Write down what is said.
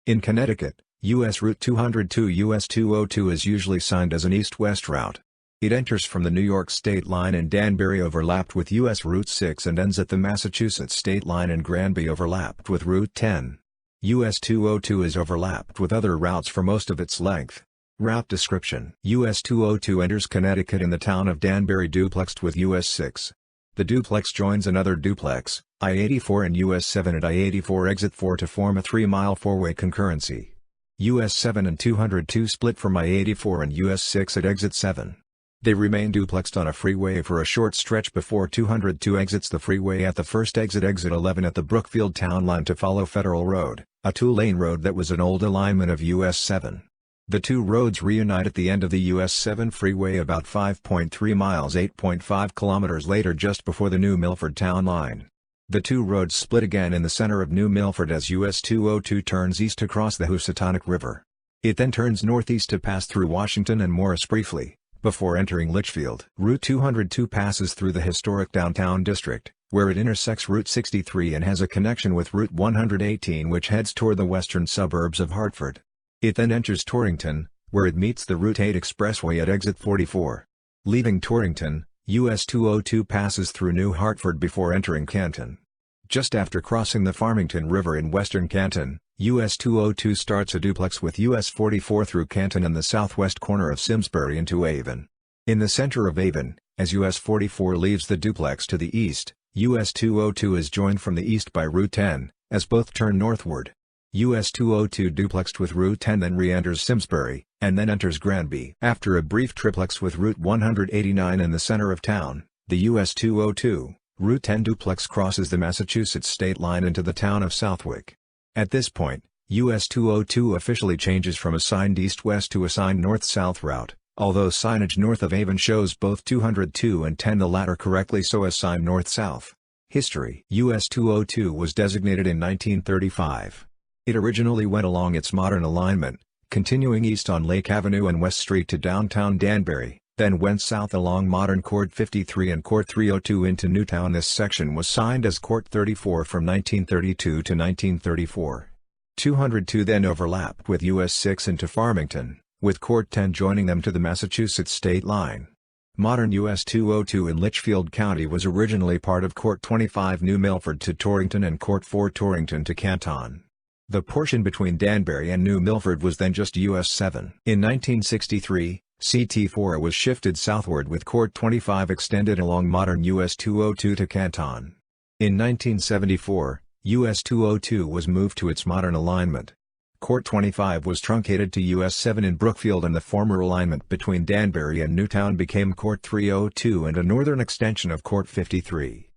In Connecticut, U.S. Route 202 US 202 is usually signed as an east-west route. It enters from the New York state line in Danbury, overlapped with U.S. Route 6, and ends at the Massachusetts state line in Granby, overlapped with Route 10. US 202 is overlapped with other routes for most of its length. Route description: US 202 enters Connecticut in the town of Danbury duplexed with US 6. The duplex joins another duplex, I-84 and US 7 at I-84 exit 4 to form a 3-mile four-way concurrency. US 7 and 202 split from I-84 and US 6 at exit 7. They remain duplexed on a freeway for a short stretch before 202 exits the freeway at the first exit 11 at the Brookfield town line to follow Federal Road, a two-lane road that was an old alignment of US 7. The two roads reunite at the end of the US 7 freeway about 5.3 miles 8.5 kilometers later, just before the New Milford town line. The two roads split again in the center of New Milford as US 202 turns east across the Housatonic River. It then turns northeast to pass through Washington and Morris briefly, before entering Litchfield. Route 202 passes through the historic downtown district, where it intersects Route 63 and has a connection with Route 118, which heads toward the western suburbs of Hartford. It then enters Torrington, where it meets the Route 8 expressway at exit 44. Leaving Torrington, US 202 passes through New Hartford before entering Canton. Just after crossing the Farmington River in western Canton, US 202 starts a duplex with US 44 through Canton and the southwest corner of Simsbury into Avon. In the center of Avon, as US 44 leaves the duplex to the east, US 202 is joined from the east by Route 10, as both turn northward. US 202 duplexed with Route 10 then re-enters Simsbury, and then enters Granby. After a brief triplex with Route 189 in the center of town, the US 202, Route 10 duplex crosses the Massachusetts state line into the town of Southwick. At this point, US 202 officially changes from a signed east-west to a signed north-south route, although signage north of Avon shows both 202 and 10, the latter correctly so as signed north-south. History: US 202 was designated in 1935. It originally went along its modern alignment, continuing east on Lake Avenue and West Street to downtown Danbury, then went south along modern Court 53 and Court 302 into Newtown. This section was signed as Court 34 from 1932 to 1934. 202 then overlapped with US 6 into Farmington, with Court 10 joining them to the Massachusetts state line. Modern US 202 in Litchfield County was originally part of Court 25 New Milford to Torrington and Court 4 Torrington to Canton. The portion between Danbury and New Milford was then just US 7. In 1963, CT4 was shifted southward with Court 25 extended along modern US 202 to Canton. In 1974, US 202 was moved to its modern alignment. Court 25 was truncated to US 7 in Brookfield, and the former alignment between Danbury and Newtown became Court 302 and a northern extension of Court 53.